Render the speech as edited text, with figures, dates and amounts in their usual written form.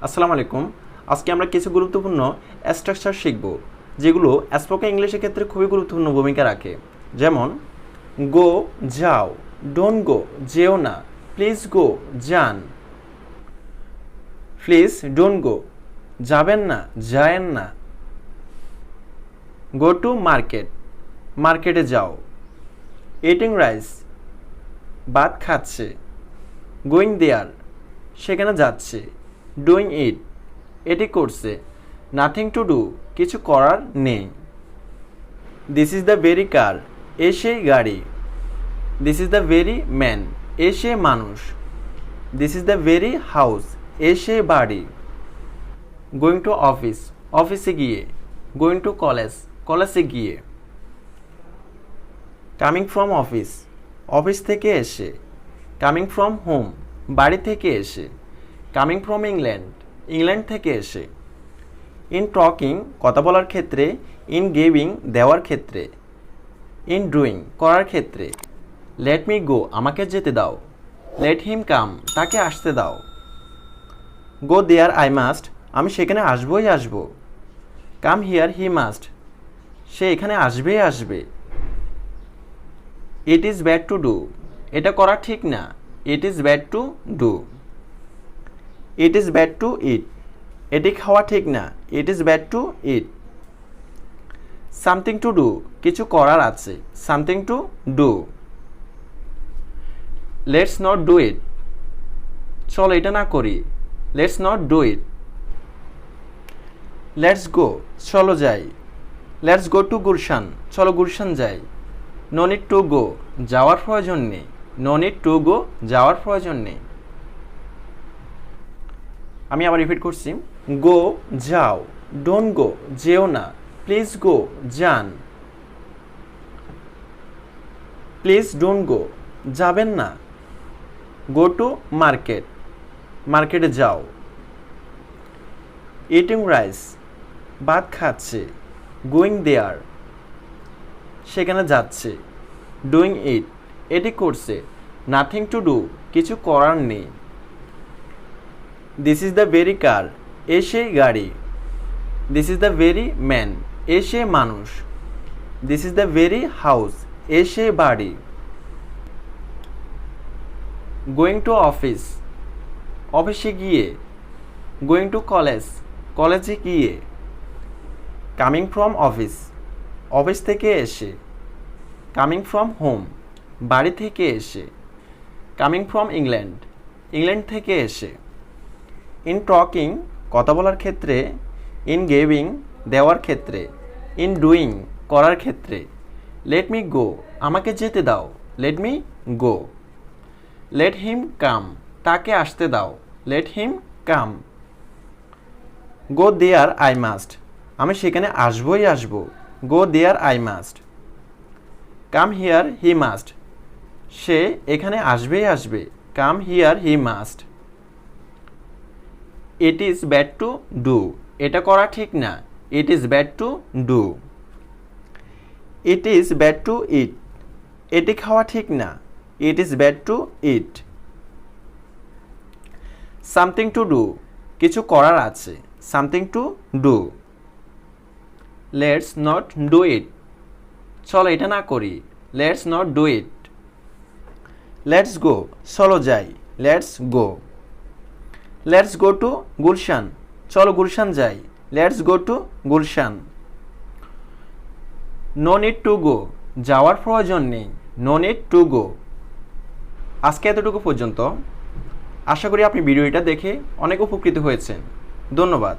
আসসালামু আলাইকুম। আজকে আমরা কিছু গুরুত্বপূর্ণ স্ট্রাকচার শিখব যেগুলো স্পোকেন ইংলিশের ক্ষেত্রে খুবই গুরুত্বপূর্ণ ভূমিকা রাখে। যেমন গো, যাও, ডোন্ট গো, যেও না, প্লিজ গো, যান, প্লিজ ডোন্ট গো, যাবেন না, যায়েন না, গো টু মার্কেট, মার্কেটে যাও, ইটিং রাইস, ভাত খাচ্ছে, গোয়িং দেয়ার, সেখানে যাচ্ছে, ডুইং ইট, এটি করছে, নাথিং টু ডু, কিছু করার নেই, this is the very car, এ সেই গাড়ি, this is the very man, এ সে মানুষ, this is the very house, এ সে বাড়ি, গোয়িং টু অফিস, অফিসে গিয়ে, গোয়িং টু কলেজ, কলেজে গিয়ে, কামিং ফ্রম অফিস, অফিস থেকে এসে, কামিং ফ্রম হোম, বাড়ি থেকে এসে, কামিং ফ্রম ইংল্যান্ড, ইংল্যান্ড থেকে এসে, ইন টকিং, কথা বলার ক্ষেত্রে, ইন গিভিং, দেওয়ার ক্ষেত্রে, ইন ডুইং, করার ক্ষেত্রে, লেট মি গো, আমাকে যেতে দাও, লেট হিম কাম, তাকে আসতে দাও, গো দেয়ার আই মাস্ট, আমি সেখানে আসবই আসব, কাম হিয়ার হি মাস্ট, সে এখানে আসবেই আসবে, it is bad to do, এটা করা ঠিক না, it is bad to do, it is bad to eat, এটি খাওয়া ঠিক না, it is bad to eat, something to do, কিছু করার আছে, something to do, let's not do it, চলো এটা না করি, let's not do it, let's go, চলো যাই, লেটস গো টু গুলশান, চলো গুলশান যাই, নো নিড টু গো, যাওয়ার প্রয়োজন নেই, নো নিড টু গো, যাওয়ার প্রয়োজন নেই। আমি আবার রিপিট করছি, গো, যাও, ডোন্ট গো, যেও না, প্লিজ গো, যান, প্লিজ ডোন্ট গো, যাবেন না, গো টু মার্কেট, মার্কেটে যাও, ইটিং রাইস, ভাত খাচ্ছে, গোয়িং দেয়ার, সেখানে যাচ্ছে, ডুইং ইট, এটি করছে, নাথিং টু ডু, কিছু করার নেই, this is the very car, এ সেই গাড়ি, this is the very man, এ সে মানুষ, this is the very house, এ সে বাড়ি, গোয়িং টু অফিস, অফিসে গিয়ে, গোয়িং টু কলেজ, কলেজে গিয়ে, কামিং ফ্রম অফিস, অফিস থেকে এসে, কামিং ফ্রম হোম, বাড়ি থেকে এসে, কামিং ফ্রম ইংল্যান্ড, ইংল্যান্ড থেকে এসে, ইন টকিং, কথা বলার ক্ষেত্রে, ইন গিভিং, দেওয়ার ক্ষেত্রে, ইন ডুইং, করার ক্ষেত্রে, লেট মি গো, আমাকে যেতে দাও, let me go, let him come, তাকে আসতে দাও, let him come, go there I must, আমি সেখানে আসবই আসব, go there I must, come here he must, সে এখানে আসবেই আসবে, come here he must, it is bad to do, এটা করা ঠিক না, it is bad to do, it is bad to eat, এটি খাওয়া ঠিক না, it is bad to eat, something to do, কিছু করার আছে, something to do, let's not do it, চলো এটা না করি, let's not do it, let's go, চলো যাই, let's go, let's go to Gulshan, চলো গুলশান যাই, let's go to Gulshan, no need to go, যাওয়ার প্রয়োজন নেই, নো নিড টু গো। আজকে এতটুকু পর্যন্ত। আশা করি আপনি ভিডিওটা দেখে অনেক উপকৃত হয়েছেন। ধন্যবাদ।